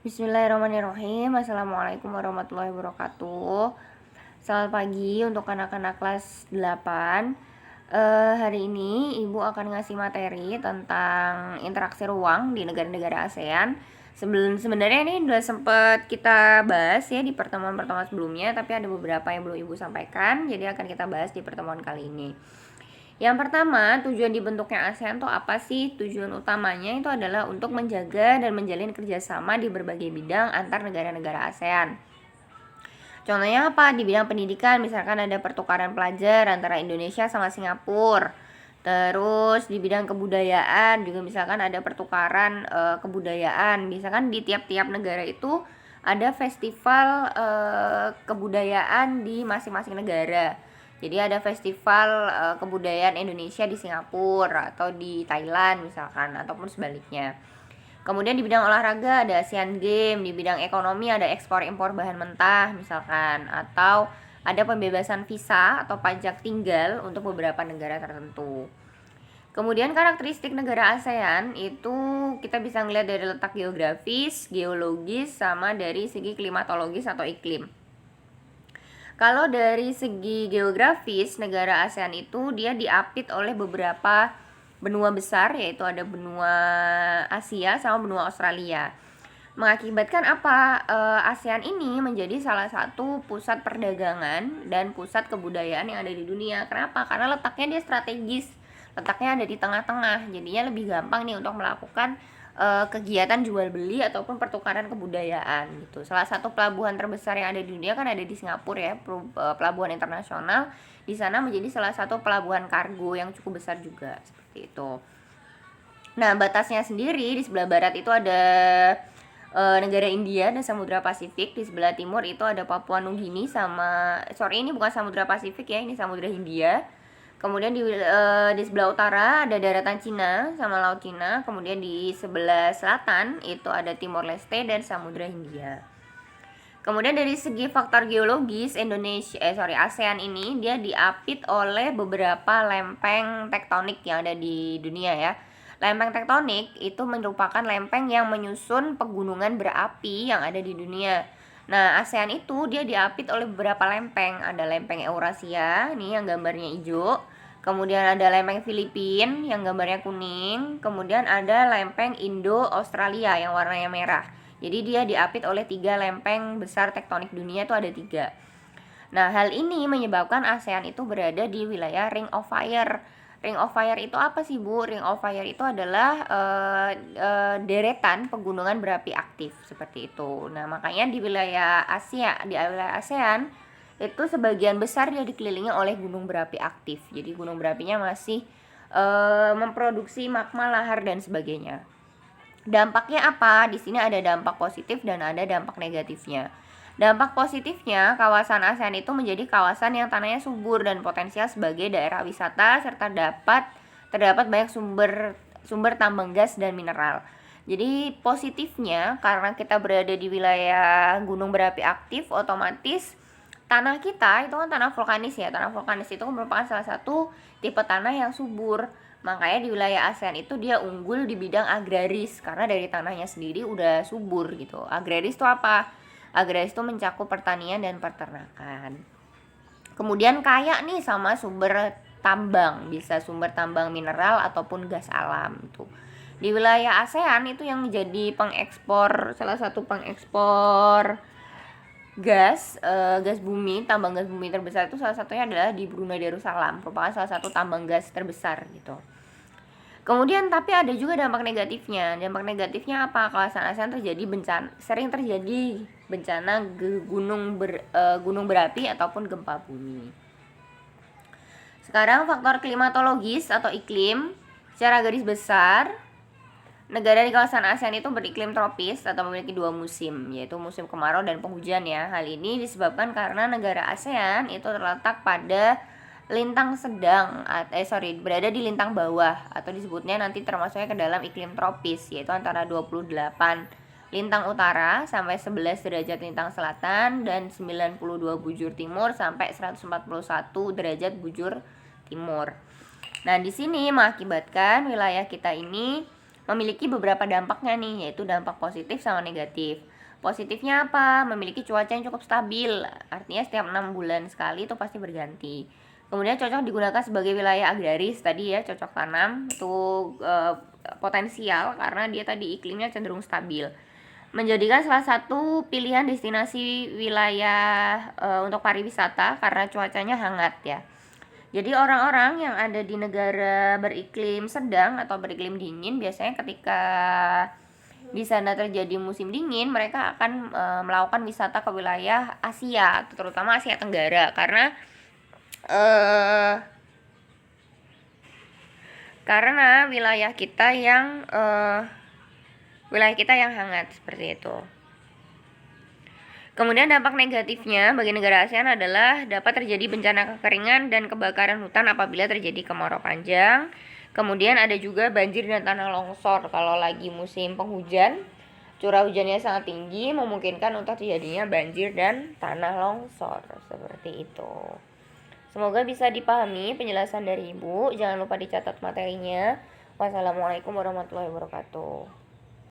Bismillahirrahmanirrahim. Assalamualaikum warahmatullahi wabarakatuh. Selamat pagi untuk anak-anak kelas 8. Hari ini Ibu akan ngasih materi tentang interaksi ruang di negara-negara ASEAN. Sebenarnya ini udah sempat kita bahas ya di pertemuan-pertemuan sebelumnya, tapi ada beberapa yang belum Ibu sampaikan, jadi akan kita bahas di pertemuan kali ini. Yang pertama, tujuan dibentuknya ASEAN itu apa sih? Tujuan utamanya itu adalah untuk menjaga dan menjalin kerjasama di berbagai bidang antar negara-negara ASEAN. Contohnya apa? Di bidang pendidikan, misalkan ada pertukaran pelajar antara Indonesia sama Singapura. Terus di bidang kebudayaan juga misalkan ada pertukaran kebudayaan. Misalkan di tiap-tiap negara itu ada festival kebudayaan di masing-masing negara. Jadi ada festival kebudayaan Indonesia di Singapura atau di Thailand misalkan, ataupun sebaliknya. Kemudian di bidang olahraga ada Asian Games, di bidang ekonomi ada ekspor impor bahan mentah misalkan, atau ada pembebasan visa atau pajak tinggal untuk beberapa negara tertentu. Kemudian karakteristik negara ASEAN itu kita bisa ngelihat dari letak geografis, geologis, sama dari segi klimatologis atau iklim. Kalau dari segi geografis, negara ASEAN itu dia diapit oleh beberapa benua besar, yaitu ada benua Asia sama benua Australia. Mengakibatkan apa? ASEAN ini menjadi salah satu pusat perdagangan dan pusat kebudayaan yang ada di dunia. Kenapa? Karena letaknya dia strategis, letaknya ada di tengah-tengah, jadinya lebih gampang nih untuk melakukan kegiatan jual beli ataupun pertukaran kebudayaan gitu. Salah satu pelabuhan terbesar yang ada di dunia kan ada di Singapura ya, pelabuhan internasional. Di sana menjadi salah satu pelabuhan kargo yang cukup besar juga, seperti itu. Nah, batasnya sendiri di sebelah barat itu ada negara India dan Samudra Pasifik. Di sebelah timur itu ada Papua Nugini sama ini bukan Samudra Pasifik ya, ini Samudra Hindia. Kemudian di sebelah utara ada daratan Cina sama Laut Cina. Kemudian di sebelah selatan itu ada Timor Leste dan Samudra Hindia. Kemudian dari segi faktor geologis, ASEAN ini dia diapit oleh beberapa lempeng tektonik yang ada di dunia ya. Lempeng tektonik itu merupakan lempeng yang menyusun pegunungan berapi yang ada di dunia. Nah, ASEAN itu dia diapit oleh beberapa lempeng. Ada lempeng Eurasia, nih yang gambarnya hijau. Kemudian ada lempeng Filipina yang gambarnya kuning. Kemudian ada lempeng Indo-Australia yang warnanya merah. Jadi dia diapit oleh 3 lempeng besar tektonik dunia, itu ada 3. Nah, hal ini menyebabkan ASEAN itu berada di wilayah Ring of Fire. Ring of Fire itu apa sih, Bu? Ring of Fire itu adalah deretan pegunungan berapi aktif seperti itu. Nah, makanya di wilayah wilayah ASEAN itu sebagian besar dia dikelilingi oleh gunung berapi aktif. Jadi gunung berapinya masih memproduksi magma, lahar dan sebagainya. Dampaknya apa? Di sini ada dampak positif dan ada dampak negatifnya. Dampak positifnya, kawasan ASEAN itu menjadi kawasan yang tanahnya subur dan potensial sebagai daerah wisata serta terdapat banyak sumber tambang gas dan mineral. Jadi positifnya karena kita berada di wilayah gunung berapi aktif, otomatis tanah kita itu kan tanah vulkanis ya. Tanah vulkanis itu merupakan salah satu tipe tanah yang subur. Makanya di wilayah ASEAN itu dia unggul di bidang agraris karena dari tanahnya sendiri udah subur gitu. Agraris itu apa? Agraris itu mencakup pertanian dan peternakan. Kemudian kaya nih sama sumber tambang, bisa sumber tambang mineral ataupun gas alam itu. Di wilayah ASEAN itu yang menjadi salah satu pengekspor gas bumi, tambang gas bumi terbesar itu salah satunya adalah di Brunei Darussalam, merupakan salah satu tambang gas terbesar gitu. Kemudian tapi ada juga dampak negatifnya. Dampak negatifnya apa? Kawasan ASEAN sering terjadi bencana gunung berapi ataupun gempa bumi. Sekarang faktor klimatologis atau iklim. Secara garis besar, negara di kawasan ASEAN itu beriklim tropis atau memiliki 2 musim, yaitu musim kemarau dan penghujan ya. Hal ini disebabkan karena negara ASEAN itu terletak pada berada di lintang bawah atau disebutnya nanti termasuknya ke dalam iklim tropis, yaitu antara 28 lintang utara sampai 11 derajat lintang selatan dan 92 bujur timur sampai 141 derajat bujur timur. Nah, di sini mengakibatkan wilayah kita ini memiliki beberapa dampaknya nih, yaitu dampak positif sama negatif. Positifnya apa? Memiliki cuaca yang cukup stabil, artinya setiap 6 bulan sekali itu pasti berganti. Kemudian cocok digunakan sebagai wilayah agraris tadi ya, cocok tanam untuk potensial karena dia tadi iklimnya cenderung stabil. Menjadikan salah satu pilihan destinasi wilayah untuk pariwisata karena cuacanya hangat ya. Jadi orang-orang yang ada di negara beriklim sedang atau beriklim dingin biasanya ketika di sana terjadi musim dingin, mereka akan melakukan wisata ke wilayah Asia, terutama Asia Tenggara karena wilayah kita yang hangat seperti itu. Kemudian dampak negatifnya bagi negara ASEAN adalah dapat terjadi bencana kekeringan dan kebakaran hutan apabila terjadi kemarau panjang. Kemudian ada juga banjir dan tanah longsor kalau lagi musim penghujan. Curah hujannya sangat tinggi memungkinkan untuk terjadinya banjir dan tanah longsor seperti itu. Semoga bisa dipahami penjelasan dari Ibu. Jangan lupa dicatat materinya. Wassalamualaikum warahmatullahi wabarakatuh.